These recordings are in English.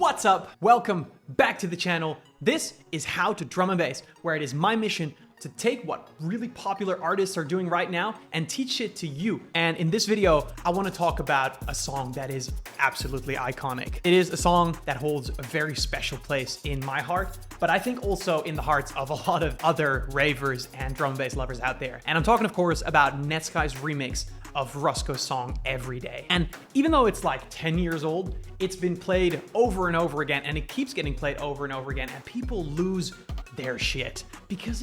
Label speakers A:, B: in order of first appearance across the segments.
A: What's up? Welcome back to the channel. This is How to Drum and Bass, where it is my mission to take what really popular artists are doing right now and teach it to you. And in this video, I want to talk about a song that is absolutely iconic. It is a song that holds a very special place in my heart, but I think also in the hearts of a lot of other ravers and drum and bass lovers out there. And I'm talking, of course, about Netsky's remix of Rusko's song Every Day. And even though it's like 10 years old, it's been played over and over again, and it keeps getting played over and over again, and people lose their shit because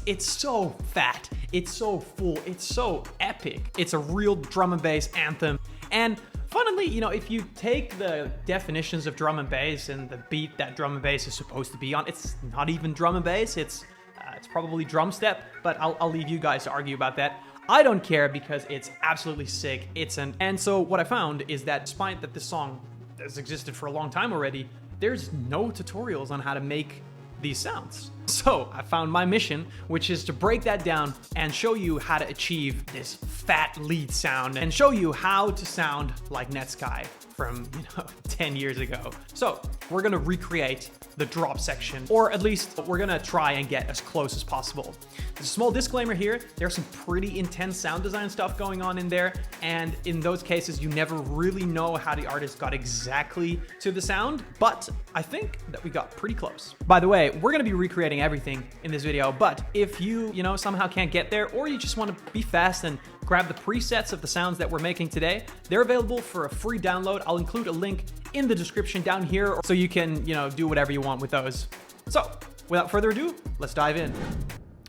A: it's so fat, it's so full, it's so epic. It's a real drum and bass anthem. And funnily, you know, if you take the definitions of drum and bass and the beat that drum and bass is supposed to be on, it's not even drum and bass, it's probably drum step, but I'll leave you guys to argue about that. I don't care because it's absolutely sick. And so what I found is that despite that this song has existed for a long time already, there's no tutorials on how to make these sounds. So I found my mission, which is to break that down and show you how to achieve this fat lead sound and show you how to sound like Netsky from 10 years ago. So we're gonna recreate the drop section, or at least we're gonna try and get as close as possible. There's a small disclaimer here. There's some pretty intense sound design stuff going on in there, and in those cases you never really know how the artist got exactly to the sound, but I think that we got pretty close. By the way, we're gonna be recreating everything in this video, but if you somehow can't get there, or you just want to be fast and grab the presets of the sounds that we're making today, they're available for a free download. I'll include a link in the description down here so you can, do whatever you want with those. So without further ado, let's dive in.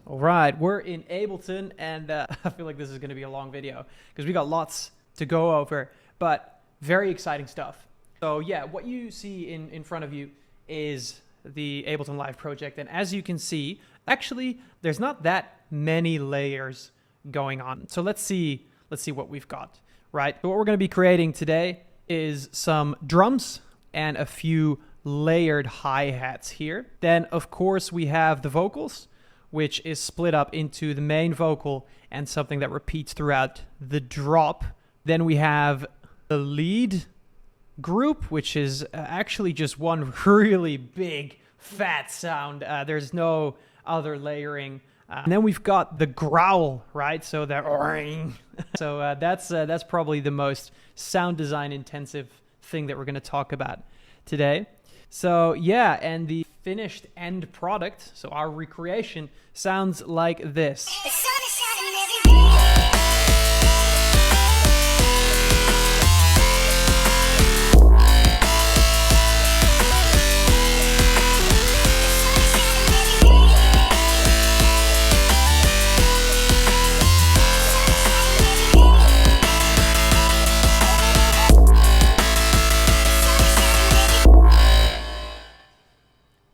A: All right, we're in Ableton, and I feel like this is going to be a long video because we got lots to go over, but very exciting stuff. So yeah, what you see in front of you is the Ableton Live project, and as you can see, actually there's not that many layers going on. So let's see what we've got. Right, so what we're going to be creating today is some drums and a few layered hi-hats here. Then of course we have the vocals, which is split up into the main vocal and something that repeats throughout the drop. Then we have the lead group, which is actually just one really big fat sound. There's no other layering. And then we've got the growl, right? So that so that's probably the most sound design intensive thing that we're going to talk about today. So yeah, and the finished end product, so our recreation, sounds like this.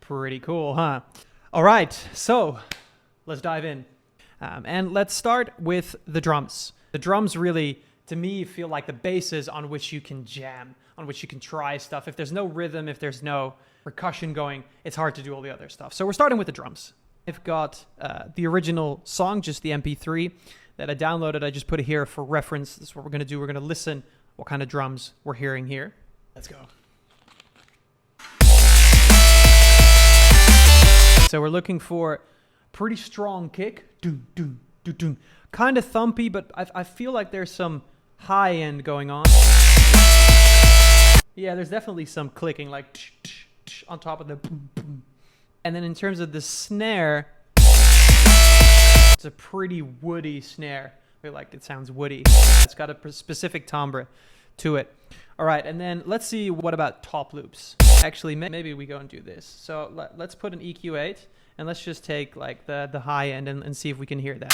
A: Pretty cool, huh? All right, so let's dive in. And let's start with the drums. The drums really, to me, feel like the bases on which you can jam, on which you can try stuff. If there's no rhythm, if there's no percussion going, it's hard to do all the other stuff. So we're starting with the drums. I've got the original song, just the MP3 that I downloaded. I just put it here for reference. This is what we're gonna do. We're gonna listen what kind of drums we're hearing here. Let's go. So we're looking for pretty strong kick, doom, doom, doom, doom. Kind of thumpy, but I feel like there's some high end going on. Yeah, there's definitely some clicking, like tsh, tsh, tsh, on top of the boom, boom. And then in terms of the snare, it's a pretty woody snare. I feel like it sounds woody. It's got a specific timbre to it. All right, and then let's see, what about top loops? Actually, maybe we go and do this. So let's put an EQ8, and let's just take like the high end and see if we can hear that.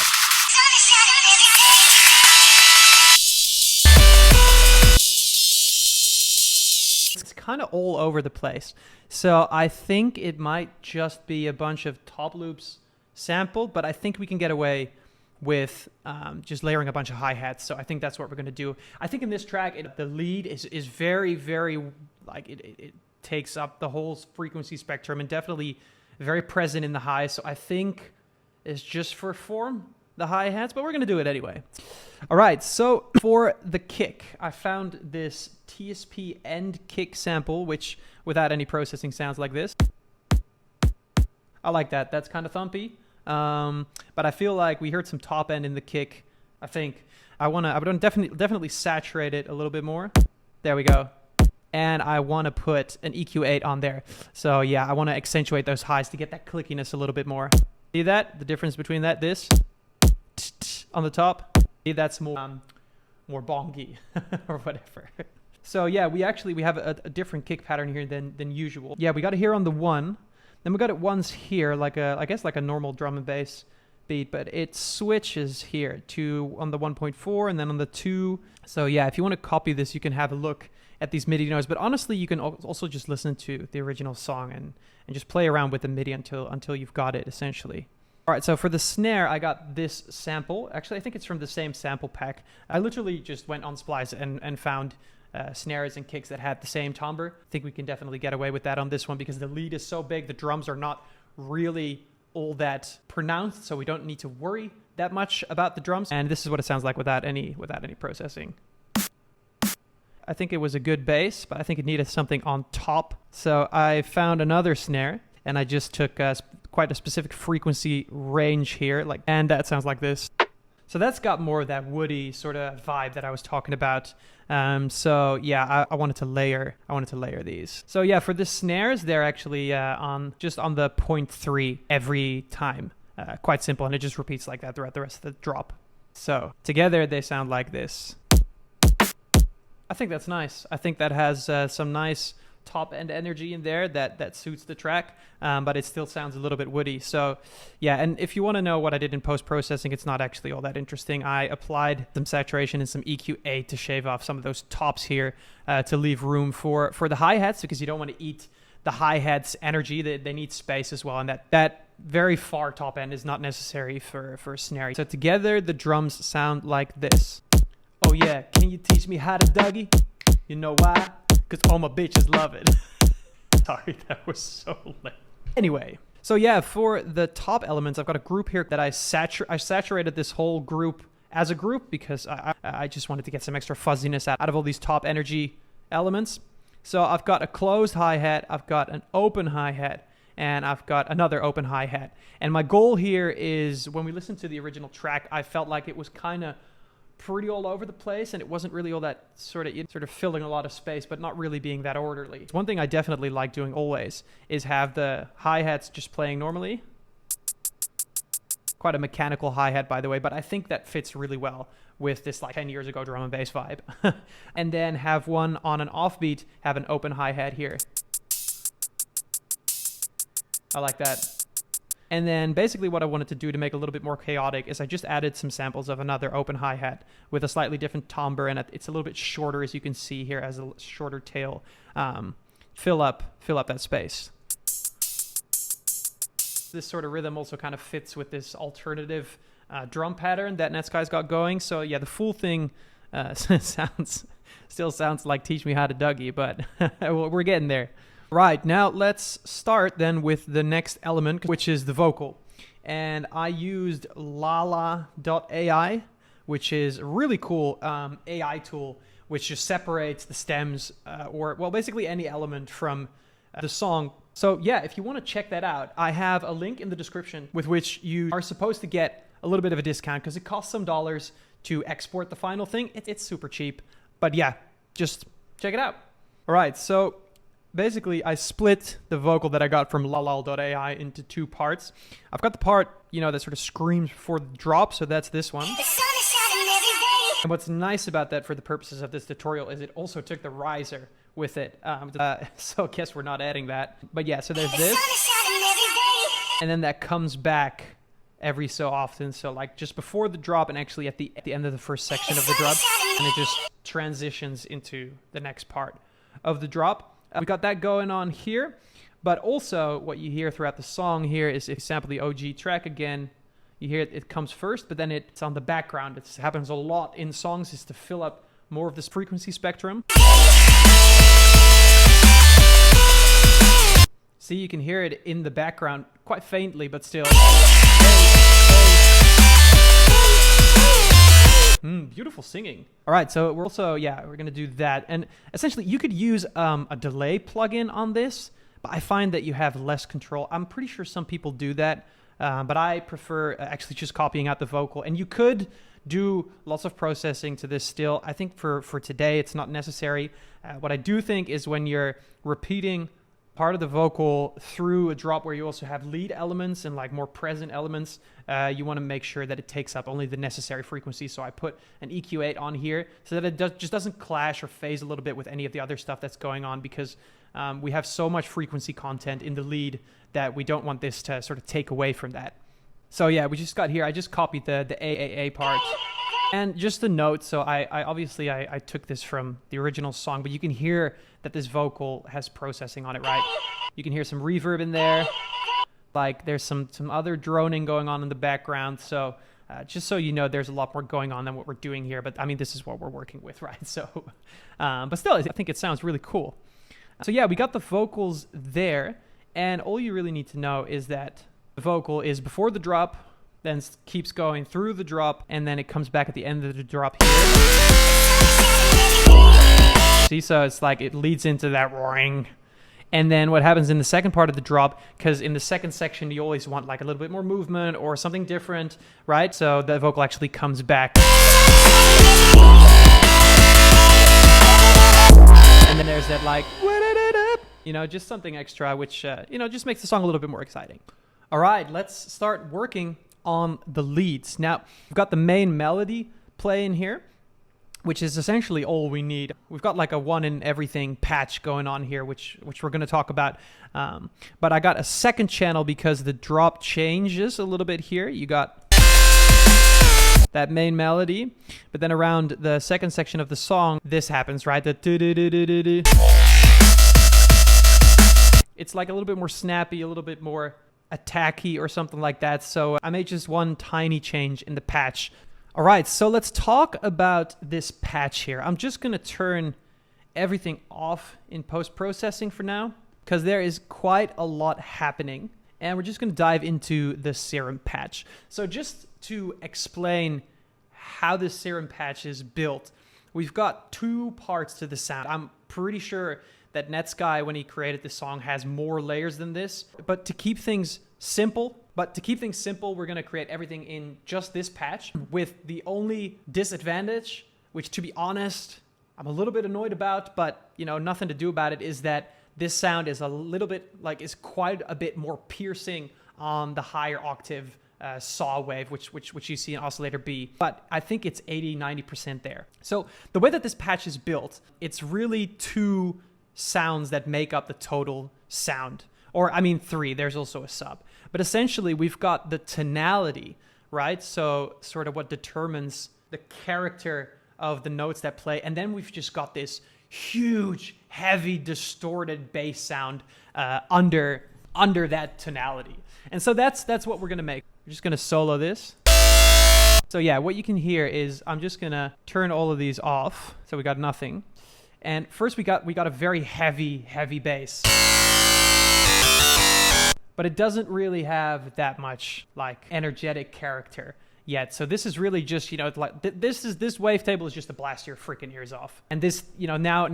A: It's kind of all over the place. So I think it might just be a bunch of top loops sampled, but I think we can get away with just layering a bunch of hi-hats. So I think that's what we're going to do. I think in this track, the lead is very, very, like it takes up the whole frequency spectrum and definitely very present in the high. So I think it's just for form the hi-hats, but we're gonna do it anyway. All right, so for the kick, I found this TSP end kick sample, which without any processing sounds like this. I like that. That's kind of thumpy, but I feel like we heard some top end in the kick. I think I would definitely saturate it a little bit more. There we go. And I want to put an EQ8 on there. So yeah, I want to accentuate those highs to get that clickiness a little bit more. See that? The difference between this on the top. See, that's more bongy or whatever. So yeah, we have a different kick pattern here than usual. Yeah, we got it here on the 1. Then we got it once here, I guess like a normal drum and bass beat, but it switches here to on the 1.4 and then on the 2. So yeah, if you want to copy this, you can have a look at these MIDI notes, but honestly, you can also just listen to the original song and just play around with the MIDI until you've got it, essentially. All right, so for the snare, I got this sample. Actually, I think it's from the same sample pack. I literally just went on Splice and found snares and kicks that had the same timbre. I think we can definitely get away with that on this one because the lead is so big, the drums are not really all that pronounced, so we don't need to worry that much about the drums. And this is what it sounds like without any processing. I think it was a good bass, but I think it needed something on top. So I found another snare, and I just took quite a specific frequency range here, and that sounds like this. So that's got more of that woody sort of vibe that I was talking about. So yeah, I wanted to layer these. So yeah, for the snares, they're actually just on the 0.3 every time. Quite simple, and it just repeats like that throughout the rest of the drop. So together they sound like this. I think that's nice. I think that has some nice top end energy in there that suits the track, but it still sounds a little bit woody. So yeah, and if you want to know what I did in post-processing, it's not actually all that interesting. I applied some saturation and some EQ8 to shave off some of those tops here to leave room for the hi-hats, because you don't want to eat the hi-hats energy. They need space as well, and that very far top end is not necessary for snare. So together the drums sound like this. Oh yeah, can you teach me how to Dougie? You know why? Because all my bitches love it. Sorry, that was so lame. Anyway, so yeah, for the top elements, I've got a group here that I saturated this whole group as a group because I just wanted to get some extra fuzziness out of all these top energy elements. So I've got a closed hi-hat, I've got an open hi-hat, and I've got another open hi-hat. And my goal here is, when we listened to the original track, I felt like it was kind of pretty all over the place, and it wasn't really all that sort of filling a lot of space, but not really being that orderly. One thing I definitely like doing always is have the hi-hats just playing normally. Quite a mechanical hi-hat, by the way, but I think that fits really well with this 10 years ago drum and bass vibe. And then have one on an offbeat, have an open hi-hat here. I like that. And then basically what I wanted to do to make it a little bit more chaotic is I just added some samples of another open hi-hat with a slightly different timbre, and it's a little bit shorter, as you can see here, as a shorter tail. Fill up that space. This sort of rhythm also kind of fits with this alternative drum pattern that Netsky's got going. So yeah, the full thing still sounds like Teach Me How to Dougie, but we're getting there. Right, now let's start then with the next element, which is the vocal. And I used lala.ai, which is a really cool AI tool, which just separates the stems or basically any element from the song. So yeah, if you want to check that out, I have a link in the description with which you are supposed to get a little bit of a discount because it costs some dollars to export the final thing. It's super cheap, but yeah, just check it out. All right, so basically, I split the vocal that I got from lala.ai into two parts. I've got the part, that sort of screams before the drop, so that's this one. And what's nice about that for the purposes of this tutorial is it also took the riser with it. So I guess we're not adding that. But yeah, so there's this. And then that comes back every so often. So just before the drop and actually at the end of the first section of the drop. And it just transitions into the next part of the drop. We got that going on here, but also what you hear throughout the song here is if you sample the OG track again, you hear it comes first, but then it's on the background. It happens a lot in songs, is to fill up more of this frequency spectrum. See, you can hear it in the background quite faintly, but still. Beautiful singing. All right, so we're also, we're gonna do that. And essentially you could use a delay plugin on this, but I find that you have less control. I'm pretty sure some people do that, but I prefer actually just copying out the vocal. And you could do lots of processing to this still. I think for today, it's not necessary. What I do think is when you're repeating part of the vocal through a drop where you also have lead elements and like more present elements, you want to make sure that it takes up only the necessary frequency. So I put an EQ8 on here so that it just doesn't clash or phase a little bit with any of the other stuff that's going on, because we have so much frequency content in the lead that we don't want this to sort of take away from that. So yeah, we just got here, I just copied the AAA part. And just the note, so I obviously I took this from the original song, but you can hear that this vocal has processing on it, right? You can hear some reverb in there. Like there's some other droning going on in the background. So just so you know, there's a lot more going on than what we're doing here. But I mean, this is what we're working with, right? So, but still, I think it sounds really cool. So yeah, we got the vocals there. And all you really need to know is that the vocal is before the drop, then keeps going through the drop, and then it comes back at the end of the drop here. See, so it's like it leads into that roaring. And then what happens in the second part of the drop, because in the second section you always want like a little bit more movement or something different, right? So the vocal actually comes back. And then there's that like, you know, just something extra, which, you know, just makes the song a little bit more exciting. All right, let's start working on the leads. Now, we've got the main melody playing here, which is essentially all we need. We've got like a one in everything patch going on here, which we're going to talk about. But I got a second channel because the drop changes a little bit here. You got that main melody, but then around the second section of the song, this happens, right? The do-do-do-do-do-do. It's like a little bit more snappy, a little bit more attacky or something like that. So I made just one tiny change in the patch. All right, so let's talk about this patch here. I'm just going to turn everything off in post-processing for now, because there is quite a lot happening. And we're just going to dive into the Serum patch. So just to explain how this Serum patch is built, we've got two parts to the sound. I'm pretty sure that Netsky, when he created this song, has more layers than this. But to keep things simple, we're gonna create everything in just this patch, with the only disadvantage, which to be honest, I'm a little bit annoyed about, but you know, nothing to do about it, is that this sound is a little bit, is quite a bit more piercing on the higher octave saw wave, which you see in oscillator B, but I think it's 80-90% there. So the way that this patch is built, it's really two sounds that make up the total sound, or I mean three, there's also a sub, but essentially we've got the tonality, right? So sort of what determines the character of the notes that play, and then we've just got this huge, heavy, distorted bass sound under that tonality. And so that's what we're gonna make. We're just gonna solo this. So yeah, what you can hear is I'm just gonna turn all of these off, so we got nothing. And first we got a very heavy bass. But it doesn't really have that much like energetic character yet. So this is really just, you know, like this wavetable is just to blast your freaking ears off. And this, you know, now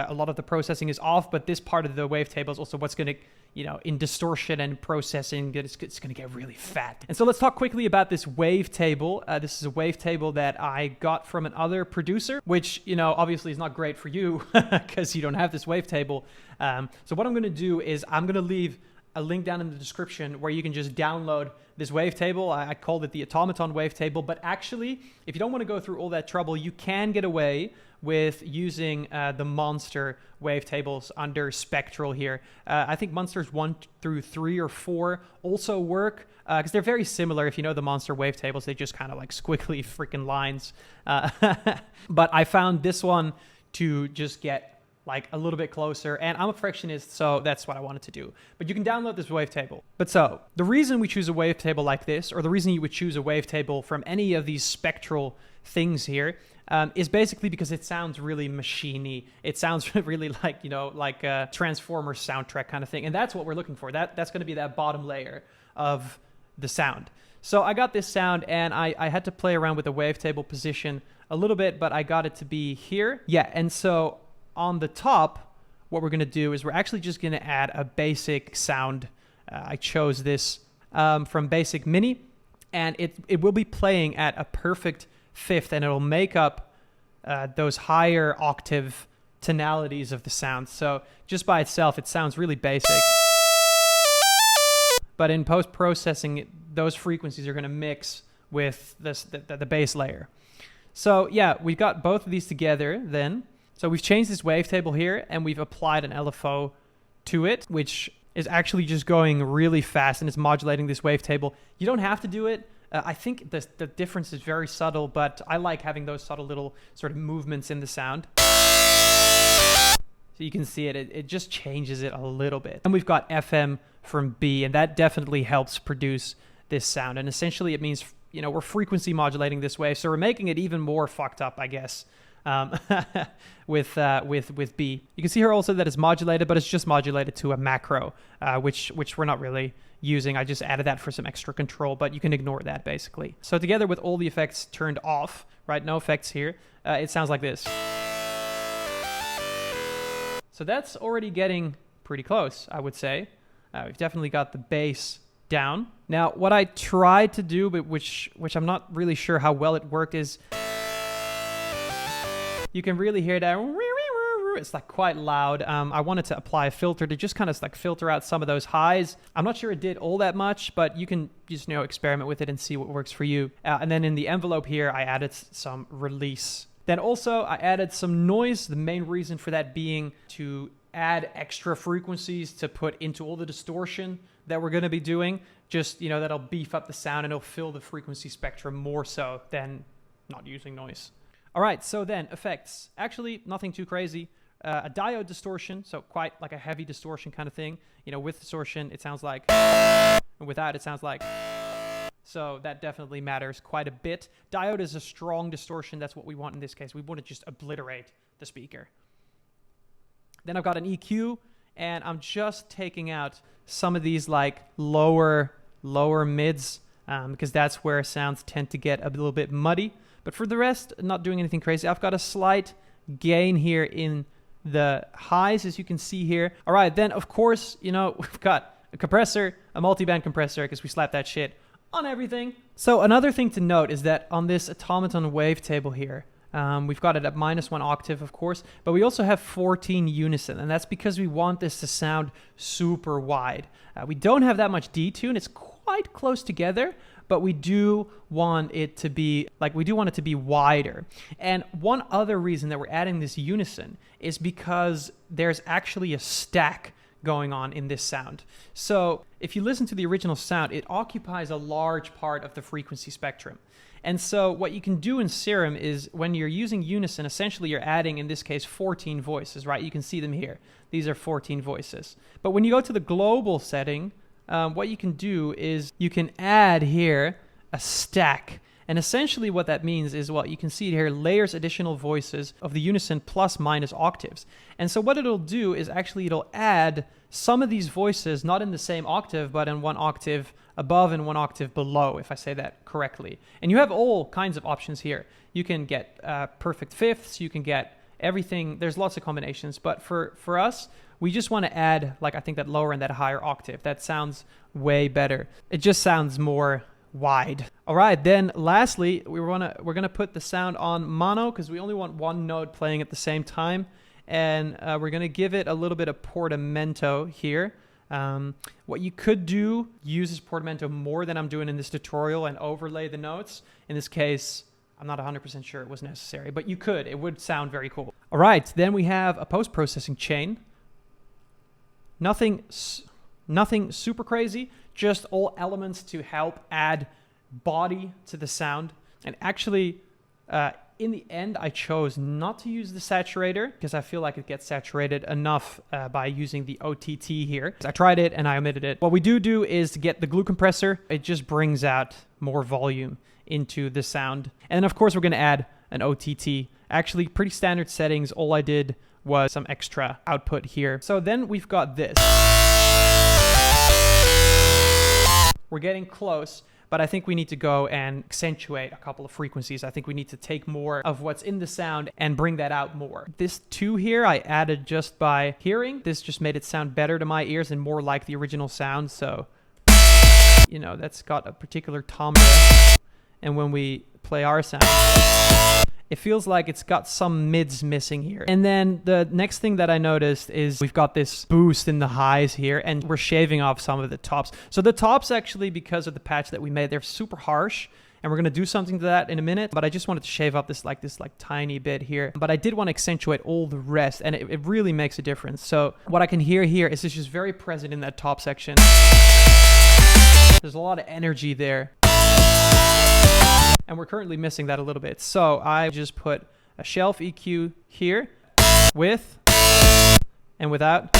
A: a lot of the processing is off, but this part of the wavetable is also what's going to, you know, in distortion and processing, it's going to get really fat. And so let's talk quickly about this wavetable. This is a wavetable that I got from another producer, which, you know, obviously is not great for you because you don't have this wavetable. So what I'm going to do is I'm going to leave a link down in the description where you can just download this wavetable. I called it the automaton wavetable, but actually, if you don't want to go through all that trouble, you can get away with using the Monster wavetables under Spectral here. I think Monsters 1 through 3 or 4 also work, because they're very similar. If you know the Monster wavetables, they just kind of like squiggly freaking lines. But I found this one to just get like a little bit closer, and I'm a perfectionist, so that's what I wanted to do. But you can download this wavetable. But so, the reason we choose a wavetable like this, or the reason you would choose a wavetable from any of these spectral things here, is basically because it sounds really machiney. It sounds really like, you know, like a Transformers soundtrack kind of thing, and that's what we're looking for. That's going to be that bottom layer of the sound. So I got this sound, and I had to play around with the wavetable position a little bit, but I got it to be here. Yeah, and so on the top, what we're gonna do is we're actually just gonna add a basic sound. I chose this from Basic Mini, and it will be playing at a perfect fifth, and it'll make up those higher octave tonalities of the sound. So just by itself, it sounds really basic. But in post-processing, those frequencies are gonna mix with the bass layer. So yeah, we've got both of these together then. So we've changed this wavetable here, and we've applied an LFO to it, which is actually just going really fast, and it's modulating this wavetable. You don't have to do it. I think the difference is very subtle, but I like having those subtle little sort of movements in the sound. So you can see it just changes it a little bit. And we've got FM from B, and that definitely helps produce this sound. And essentially it means, you know, we're frequency modulating this wave, so we're making it even more fucked up, I guess, with B. You can see here also that it's modulated, but it's just modulated to a macro, which we're not really using. I just added that for some extra control, but you can ignore that basically. So together with all the effects turned off, right, no effects here, it sounds like this. So that's already getting pretty close, I would say. We've definitely got the bass down. Now, what I tried to do, but which I'm not really sure how well it worked, is you can really hear that. It's like quite loud. I wanted to apply a filter to just kind of like filter out some of those highs. I'm not sure it did all that much, but you can just, you know, experiment with it and see what works for you. And then in the envelope here, I added some release. Then also I added some noise. The main reason for that being to add extra frequencies to put into all the distortion that we're going to be doing. Just, you know, that'll beef up the sound and it'll fill the frequency spectrum more so than not using noise. All right, so then effects. Actually, nothing too crazy. A diode distortion, so quite like a heavy distortion kind of thing. You know, with distortion, it sounds like, and without, it sounds like. So that definitely matters quite a bit. Diode is a strong distortion. That's what we want in this case. We want to just obliterate the speaker. Then I've got an EQ, and I'm just taking out some of these like lower mids, because that's where sounds tend to get a little bit muddy. But for the rest, not doing anything crazy. I've got a slight gain here in the highs, as you can see here. All right, then of course, you know, we've got a compressor, a multi-band compressor, because we slapped that shit on everything. So another thing to note is that on this automaton wavetable here, we've got it at -1 octave, of course, but we also have 14 unison, and that's because we want this to sound super wide. We don't have that much detune. It's quite close together, but we do want it to be wider. And one other reason that we're adding this unison is because there's actually a stack going on in this sound. So if you listen to the original sound, it occupies a large part of the frequency spectrum. And so what you can do in Serum is when you're using unison, essentially you're adding, in this case, 14 voices, right? You can see them here. These are 14 voices. But when you go to the global setting, what you can do is you can add here a stack. And essentially what that means is, well, you can see it here, layers additional voices of the unison plus minus octaves. And so what it'll do is actually it'll add some of these voices, not in the same octave, but in 1 octave above and 1 octave below, if I say that correctly. And you have all kinds of options here. You can get perfect fifths, you can get everything. There's lots of combinations, but for us, we just want to add, like, I think that lower and that higher octave. That sounds way better. It just sounds more wide. All right, then lastly, we're gonna put the sound on mono because we only want one note playing at the same time, and we're gonna give it a little bit of portamento here. What you could do, use this portamento more than I'm doing in this tutorial and overlay the notes. In this case, I'm not 100% sure it was necessary, but you could. It would sound very cool. All right, then we have a post-processing chain. Nothing super crazy, just all elements to help add body to the sound. And actually, in the end, I chose not to use the saturator because I feel like it gets saturated enough by using the OTT here. I tried it and I omitted it. What we do is to get the glue compressor. It just brings out more volume into the sound. And then of course, we're gonna add an OTT. Actually, pretty standard settings. All I did was some extra output here. So then we've got this. We're getting close, but I think we need to go and accentuate a couple of frequencies. I think we need to take more of what's in the sound and bring that out more. This 2 here I added just by hearing. This just made it sound better to my ears and more like the original sound. So, you know, that's got a particular timbre. And when we play our sound, it feels like it's got some mids missing here. And then the next thing that I noticed is we've got this boost in the highs here, and we're shaving off some of the tops. So the tops, actually, because of the patch that we made, they're super harsh, and we're gonna do something to that in a minute, but I just wanted to shave up this tiny bit here. But I did want to accentuate all the rest, and it really makes a difference. So what I can hear here is it's just very present in that top section. There's a lot of energy there. And we're currently missing that a little bit. So I just put a shelf EQ here, with and without.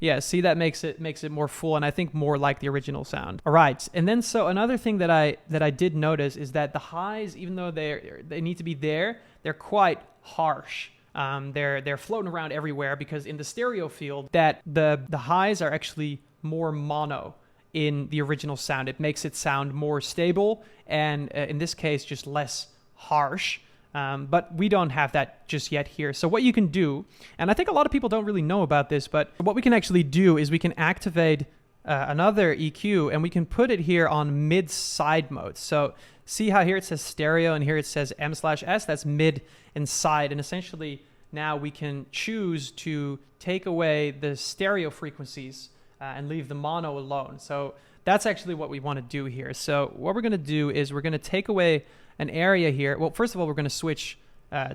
A: Yeah, see, that makes it more full, and I think more like the original sound. All right, and then so another thing that I did notice is that the highs, even though they need to be there, they're quite harsh. They're floating around everywhere, because in the stereo field, that the highs are actually more mono in the original sound. It makes it sound more stable, and in this case, just less harsh. But we don't have that just yet here. So what you can do, and I think a lot of people don't really know about this, but what we can actually do is we can activate another EQ, and we can put it here on mid-side mode. So see how here it says stereo, and here it says M/S, that's mid and side. And essentially now we can choose to take away the stereo frequencies and leave the mono alone. So that's actually what we want to do here. So what we're going to do is we're going to take away an area here. Well, first of all, we're going to switch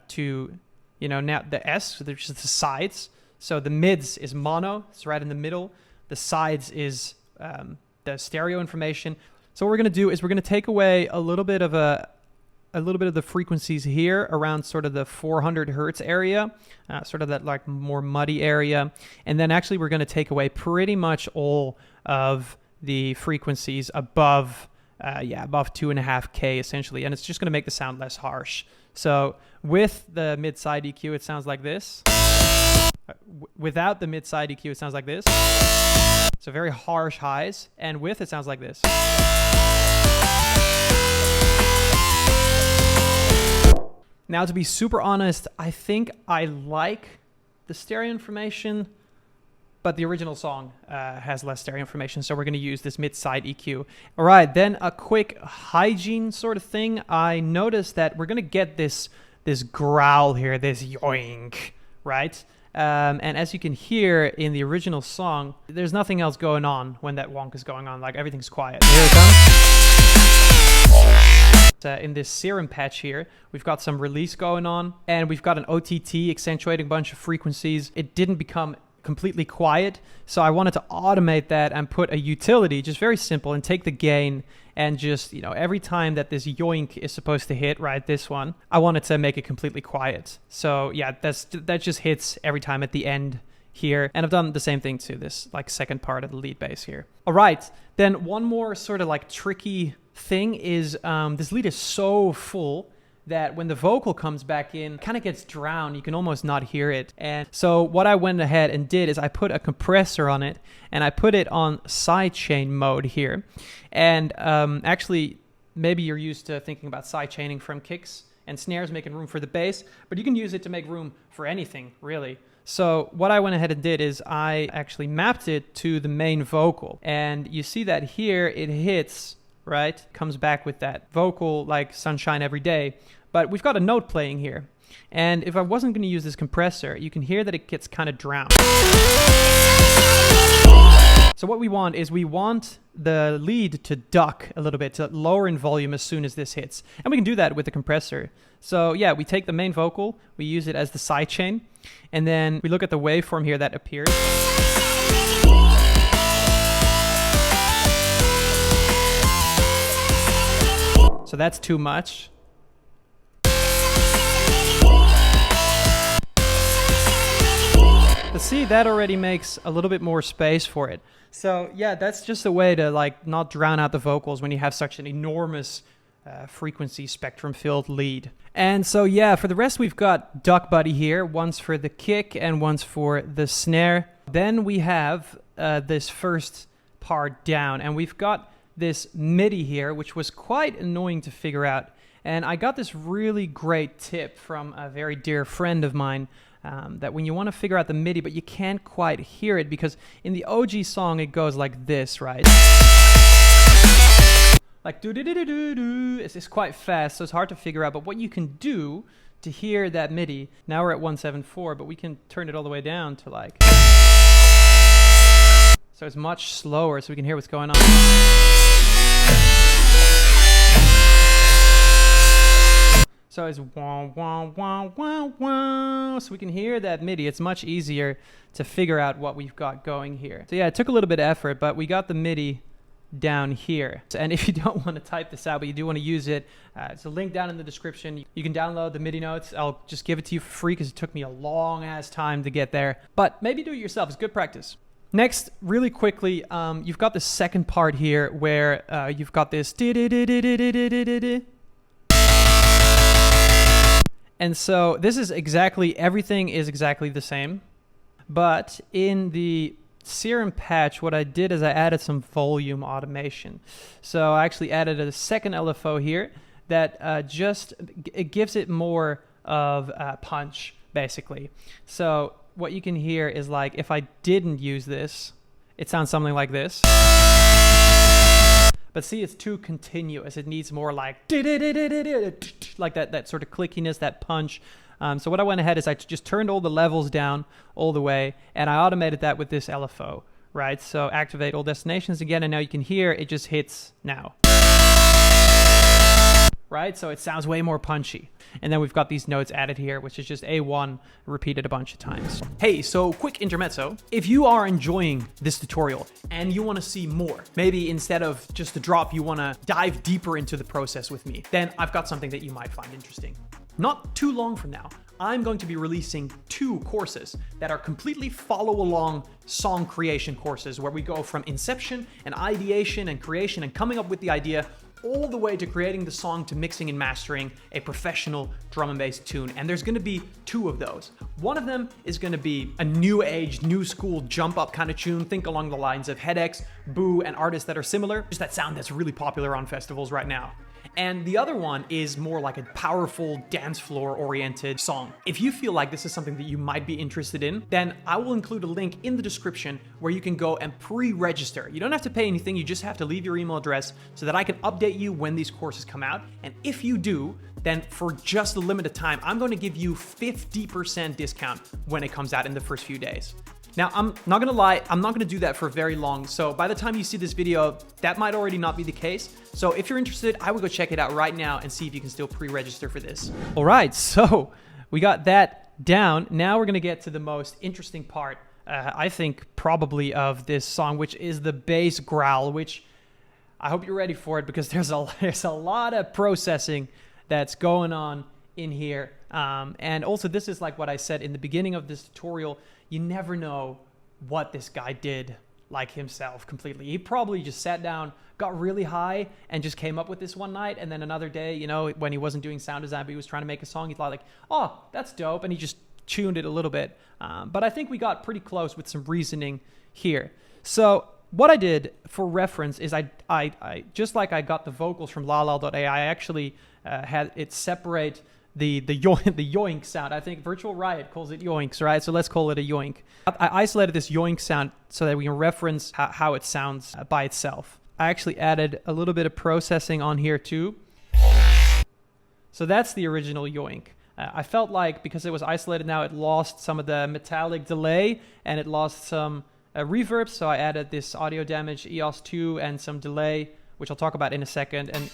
A: to, you know, now the S, so there's just the sides. So the mids is mono, it's right in the middle. The sides is the stereo information. So what we're going to do is we're going to take away a little bit of the frequencies here around sort of the 400 hertz area, sort of that like more muddy area. And then actually we're going to take away pretty much all of the frequencies above, above 2.5K essentially. And it's just going to make the sound less harsh. So with the mid-side EQ, it sounds like this. Without the mid-side EQ, it sounds like this. So very harsh highs. And with, it sounds like this. Now, to be super honest, I think I like the stereo information, but the original song has less stereo information, so we're going to use this mid-side EQ. All right, then a quick hygiene sort of thing. I noticed that we're going to get this growl here, this yoink, right? And as you can hear in the original song, there's nothing else going on when that wonk is going on. Like, everything's quiet. Here it comes. In this Serum patch here, we've got some release going on, and we've got an OTT accentuating a bunch of frequencies. It didn't become completely quiet, so I wanted to automate that and put a utility, just very simple, and take the gain and just, you know, every time that this yoink is supposed to hit, right, this one, I wanted to make it completely quiet. So yeah, that just hits every time at the end here, and I've done the same thing to this like second part of the lead bass here. All right, then one more sort of like tricky thing is this lead is so full that when the vocal comes back in, it kind of gets drowned. You can almost not hear it. And so what I went ahead and did is I put a compressor on it, and I put it on sidechain mode here. And actually, maybe you're used to thinking about sidechaining from kicks and snares, making room for the bass, but you can use it to make room for anything, really. So what I went ahead and did is I actually mapped it to the main vocal. And you see that here it hits, right? Comes back with that vocal like sunshine every day. But we've got a note playing here. And if I wasn't going to use this compressor, you can hear that it gets kind of drowned. So what we want is we want the lead to duck a little bit, to lower in volume as soon as this hits. And we can do that with the compressor. So yeah, we take the main vocal, we use it as the sidechain, and then we look at the waveform here that appears. So that's too much. But see, that already makes a little bit more space for it. So yeah, that's just a way to like not drown out the vocals when you have such an enormous frequency spectrum filled lead. And so yeah, for the rest we've got Duck Buddy here, once for the kick and once for the snare. Then we have this first part down, and we've got this MIDI here, which was quite annoying to figure out. And I got this really great tip from a very dear friend of mine, that when you want to figure out the MIDI, but you can't quite hear it, because in the OG song it goes like this, right? Like do do do do do do. It's quite fast, so it's hard to figure out. But what you can do to hear that MIDI, now we're at 174, but we can turn it all the way down to like, so it's much slower, so we can hear what's going on. So it's wah, wah, wah, wah, wah. So we can hear that MIDI. It's much easier to figure out what we've got going here. So yeah, it took a little bit of effort, but we got the MIDI down here. And if you don't want to type this out, but you do want to use it, it's a link down in the description. You can download the MIDI notes. I'll just give it to you for free because it took me a long ass time to get there. But maybe do it yourself. It's good practice. Next, really quickly, you've got the second part here where you've got this. And so this is exactly, everything is exactly the same. But in the Serum patch, what I did is I added some volume automation. So I actually added a second LFO here that it gives it more of a punch, basically. So what you can hear is like, if I didn't use this, it sounds something like this. But see, it's too continuous. It needs more like that sort of clickiness, that punch. So what I went ahead is I just turned all the levels down all the way, and I automated that with this LFO, right? So activate all destinations again, and now you can hear it just hits now. Right? So it sounds way more punchy. And then we've got these notes added here, which is just A1 repeated a bunch of times. Hey, so quick intermezzo. If you are enjoying this tutorial and you want to see more, maybe instead of just the drop, you want to dive deeper into the process with me, then I've got something that you might find interesting. Not too long from now, I'm going to be releasing 2 courses that are completely follow-along song creation courses where we go from inception and ideation and creation and coming up with the idea all the way to creating the song to mixing and mastering a professional drum and bass tune. And there's gonna be 2 of those. One of them is gonna be a new age, new school jump up kind of tune. Think along the lines of Headaches, Boo, and artists that are similar. Just that sound that's really popular on festivals right now. And the other one is more like a powerful dance floor oriented song. If you feel like this is something that you might be interested in, then I will include a link in the description where you can go and pre-register. You don't have to pay anything, you just have to leave your email address so that I can update you when these courses come out. And if you do, then for just a limited time, I'm going to give you 50% discount when it comes out in the first few days. Now, I'm not gonna lie, I'm not gonna do that for very long. So by the time you see this video, that might already not be the case. So if you're interested, I would go check it out right now and see if you can still pre-register for this. All right, so we got that down. Now we're gonna get to the most interesting part, I think probably of this song, which is the bass growl, which I hope you're ready for it because there's a lot of processing that's going on in here. And also this is like what I said in the beginning of this tutorial, you never know what this guy did like himself completely. He probably just sat down, got really high, and just came up with this one night. And then another day, you know, when he wasn't doing sound design, but he was trying to make a song, he thought like, oh, that's dope. And he just tuned it a little bit. But I think we got pretty close with some reasoning here. So what I did for reference is I just like I got the vocals from lalal.ai, I actually had it separate the yoink sound. I think Virtual Riot calls it yoinks, right? So let's call it a yoink. I isolated this yoink sound so that we can reference how it sounds by itself. I actually added a little bit of processing on here too. So that's the original yoink. I felt like because it was isolated now, it lost some of the metallic delay and it lost some reverb. So I added this audio damage EOS2 and some delay, which I'll talk about in a second. And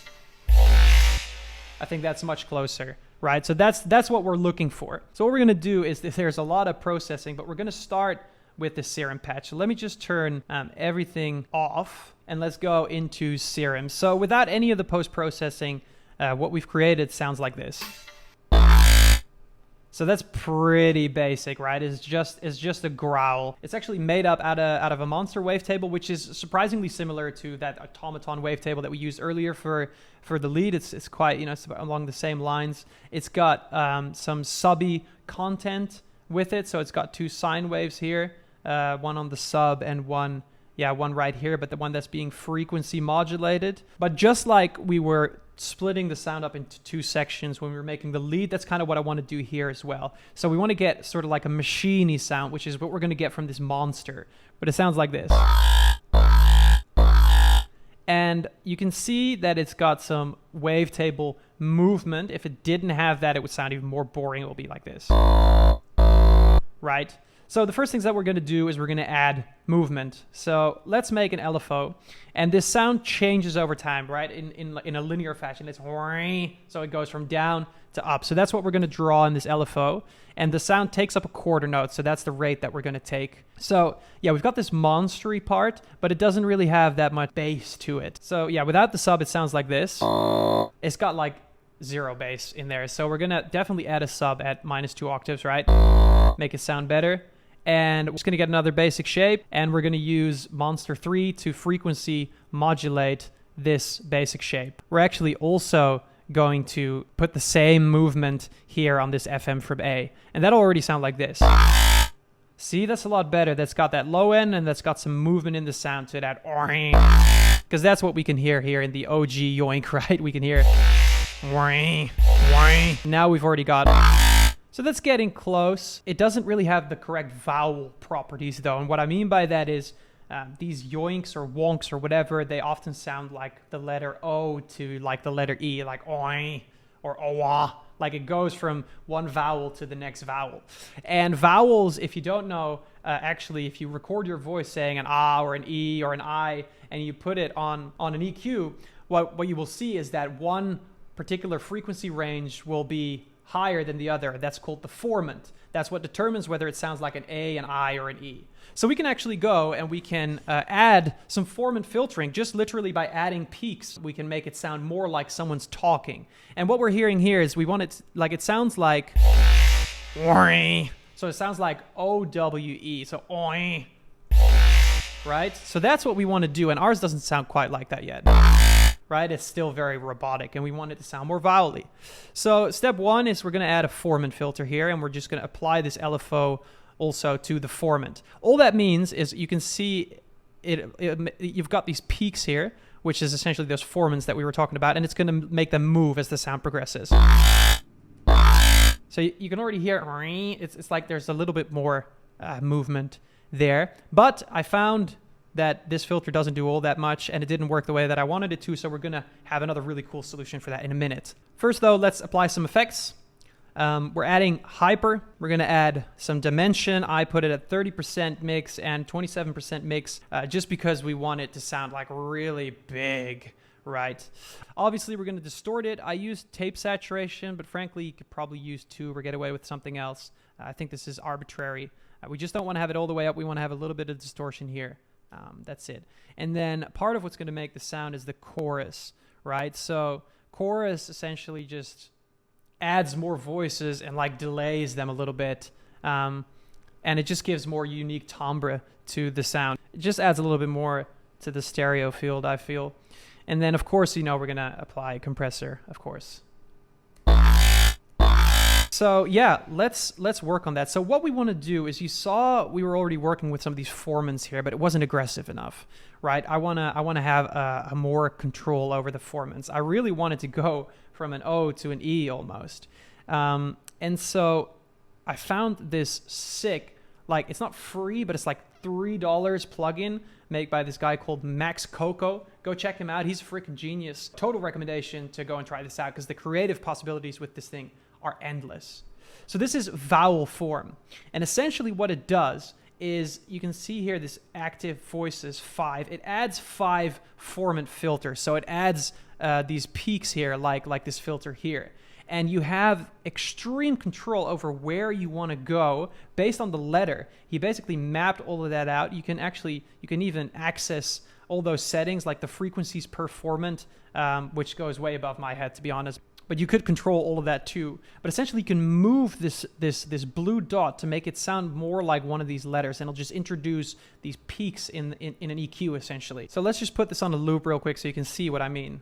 A: I think that's much closer, right? So that's what we're looking for. So what we're gonna do is there's a lot of processing, but we're gonna start with the Serum patch. So let me just turn everything off and let's go into Serum. So without any of the post-processing, what we've created sounds like this. So that's pretty basic, right? It's just a growl. It's actually made up out of a monster wavetable, which is surprisingly similar to that automaton wavetable that we used earlier for the lead. It's quite, you know, it's along the same lines. It's got some subby content with it. So it's got 2 sine waves here, one on the sub and one yeah, one right here, but the one that's being frequency modulated. But just like we were splitting the sound up into two sections when we were making the lead, that's kind of what I want to do here as well. So we want to get sort of like a machiney sound, which is what we're going to get from this monster. But it sounds like this. And you can see that it's got some wavetable movement. If it didn't have that, it would sound even more boring. It will be like this. Right? So the first things that we're going to do is we're going to add movement. So let's make an LFO. And this sound changes over time, right? In a linear fashion. It's so it goes from down to up. So that's what we're going to draw in this LFO. And the sound takes up a quarter note. So that's the rate that we're going to take. So yeah, we've got this monstery part, but it doesn't really have that much bass to it. So yeah, without the sub, it sounds like this. It's got like 0 bass in there. So we're going to definitely add a sub at -2 octaves, right? Make it sound better. And we're just going to get another basic shape, and we're going to use Monster 3 to frequency modulate this basic shape. We're actually also going to put the same movement here on this FM from A, and that'll already sound like this. See, that's a lot better. That's got that low end, and that's got some movement in the sound to that, because that's what we can hear here in the OG Yoink, right? We can hear now we've already got. So that's getting close. It doesn't really have the correct vowel properties though. And what I mean by that is these yoinks or wonks or whatever, they often sound like the letter O to like the letter E, like oi or oa. Like it goes from one vowel to the next vowel. And vowels, if you don't know, actually, if you record your voice saying an ah or an E or an I, and you put it on an EQ, what you will see is that one particular frequency range will be higher than the other. That's called the formant. That's what determines whether it sounds like an A, an I, or an E. So we can actually go and we can add some formant filtering just literally by adding peaks. We can make it sound more like someone's talking. And what we're hearing here is we want it like, it sounds like, so it sounds like O-W-E, so oi, right? So that's what we want to do, and ours doesn't sound quite like that yet. Right? It's still very robotic, and we want it to sound more vowel-y. So step one is we're going to add a formant filter here, and we're just going to apply this LFO also to the formant. All that means is you can see you've got these peaks here, which is essentially those formants that we were talking about, and it's going to make them move as the sound progresses. So you can already hear it's like there's a little bit more movement there. But I found that this filter doesn't do all that much, and it didn't work the way that I wanted it to, so we're going to have another really cool solution for that in a minute. First, though, let's apply some effects. We're adding hyper. We're going to add some dimension. I put it at 30% mix and 27% mix, just because we want it to sound like really big, right? Obviously, we're going to distort it. I used tape saturation, but frankly, you could probably use 2 or get away with something else. I think this is arbitrary. We just don't want to have it all the way up. We want to have a little bit of distortion here. That's it. And then part of what's going to make the sound is the chorus, right? So chorus essentially just adds more voices and like delays them a little bit. And it just gives more unique timbre to the sound. It just adds a little bit more to the stereo field, I feel. And then of course, you know, we're going to apply a compressor, of course. So yeah, let's work on that. So what we want to do is, you saw we were already working with some of these formants here, but it wasn't aggressive enough, right? I wanna have a more control over the formants. I really wanted to go from an O to an E almost. And so I found this sick, like it's not free, but it's like $3 plugin made by this guy called Max Coco. Go check him out. He's a freaking genius. Total recommendation to go and try this out, because the creative possibilities with this thing are endless. So this is vowel form, and essentially what it does is, you can see here this active voices 5. It adds 5 formant filters, so it adds these peaks here, like this filter here, and you have extreme control over where you want to go based on the letter. He basically mapped all of that out. You can even access all those settings, like the frequencies per formant, which goes way above my head, to be honest. But you could control all of that too. But essentially you can move this blue dot to make it sound more like one of these letters, and it'll just introduce these peaks in an EQ essentially. So let's just put this on a loop real quick so you can see what I mean.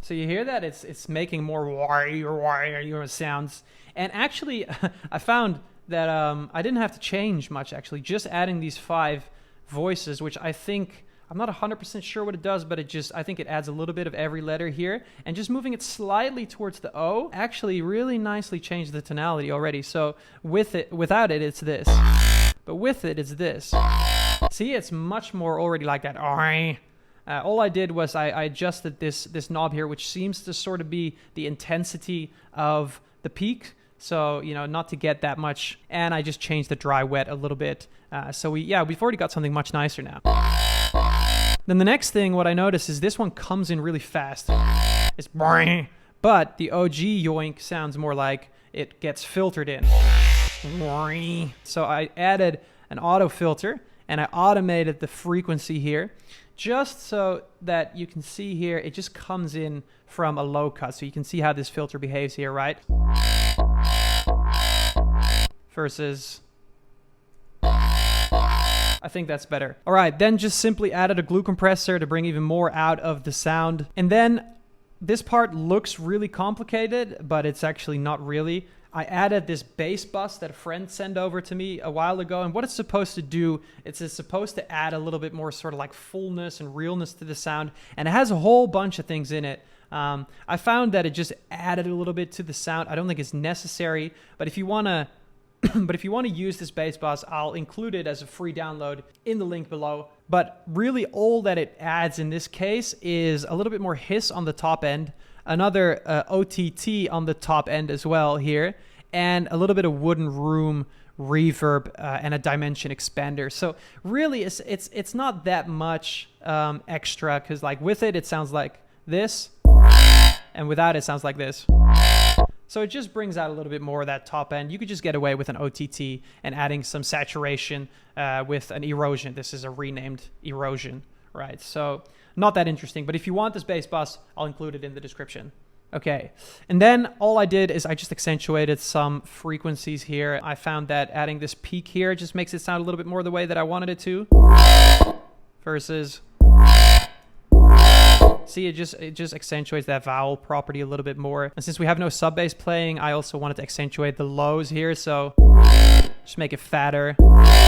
A: So So you hear that? It's making more sounds. And actually, I found that I didn't have to change much, actually. Just adding these 5 voices, which I think, I'm not 100% sure what it does, but I think it adds a little bit of every letter here. And just moving it slightly towards the O actually really nicely changed the tonality already. So without it, it's this. But with it, it's this. See, it's much more already like that. All I did was I adjusted this knob here, which seems to sort of be the intensity of the peak. So, you know, not to get that much. And I just changed the dry wet a little bit. So we've already got something much nicer now. Then the next thing, what I noticed is this one comes in really fast. It's but the OG Yoink sounds more like it gets filtered in. So I added an auto filter and I automated the frequency here just so that you can see here, it just comes in from a low cut. So you can see how this filter behaves here, right? Versus, I think that's better. All right, then just simply added a glue compressor to bring even more out of the sound. And then this part looks really complicated, but it's actually not really. I added this bass bus that a friend sent over to me a while ago, and what it's supposed to do, it's supposed to add a little bit more sort of like fullness and realness to the sound, and it has a whole bunch of things in it. I found that it just added a little bit to the sound. I don't think it's necessary, but if you want to use this bass bus, I'll include it as a free download in the link below. But really all that it adds in this case is a little bit more hiss on the top end, another OTT on the top end as well here, and a little bit of wooden room reverb and a dimension expander. So really it's not that much extra, because like with it sounds like this, and without it sounds like this. So it just brings out a little bit more of that top end. You could just get away with an OTT and adding some saturation with an erosion. This is a renamed erosion, right? So not that interesting, but if you want this bass bus, I'll include it in the description. Okay, and then all I did is I just accentuated some frequencies here. I found that adding this peak here just makes it sound a little bit more the way that I wanted it to. Versus, see, it just accentuates that vowel property a little bit more. And since we have no sub bass playing, I also wanted to accentuate the lows here, so just make it fatter.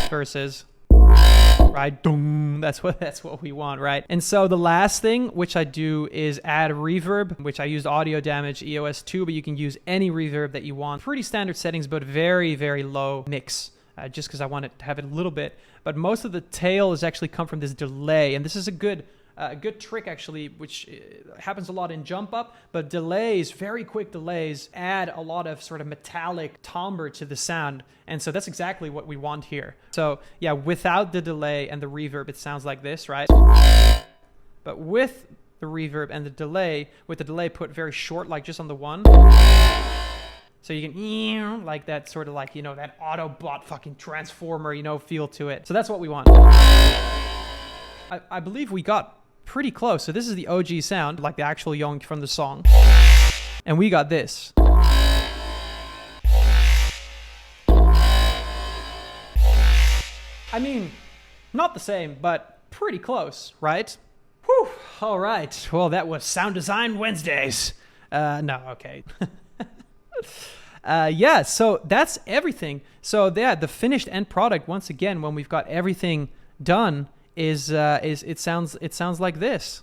A: Versus, right? That's what we want, right? And so the last thing which I do is add reverb, which I used Audio Damage EOS 2, but you can use any reverb that you want. Pretty standard settings, but very, very low mix. Just because I want it to have it a little bit. But most of the tail has actually come from this delay, and this is a good trick actually, which happens a lot in Jumpup, but delays, very quick delays, add a lot of sort of metallic timbre to the sound, and so that's exactly what we want here. So yeah, without the delay and the reverb, it sounds like this, right? But with the reverb and the delay, with the delay put very short, like just on the one, so you can like that sort of like, you know, that Autobot fucking transformer, you know, feel to it. So that's what we want. I believe we got pretty close. So this is the OG sound, like the actual Yoink from the song. And we got this. I mean, not the same, but pretty close, right? Whew. All right. Well, that was Sound Design Wednesdays. No, okay. Yeah, so that's everything. So yeah, the finished end product, once again, when we've got everything done, is it sounds like this.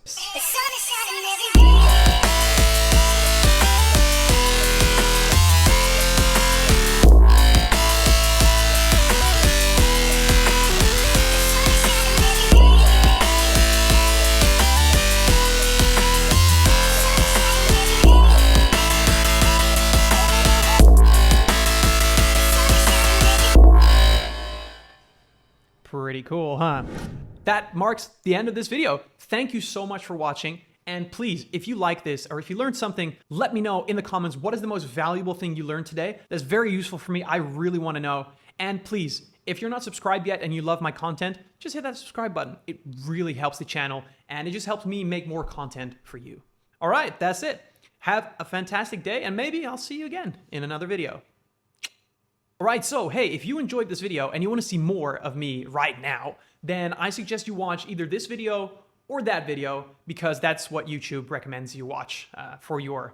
A: Pretty cool, huh? That marks the end of this video. Thank you so much for watching. And please, if you like this or if you learned something, let me know in the comments what is the most valuable thing you learned today. That's very useful for me. I really want to know. And please, if you're not subscribed yet and you love my content, just hit that subscribe button. It really helps the channel and it just helps me make more content for you. All right, that's it. Have a fantastic day and maybe I'll see you again in another video. All right, so hey, if you enjoyed this video and you want to see more of me right now, then I suggest you watch either this video or that video because that's what YouTube recommends you watch for your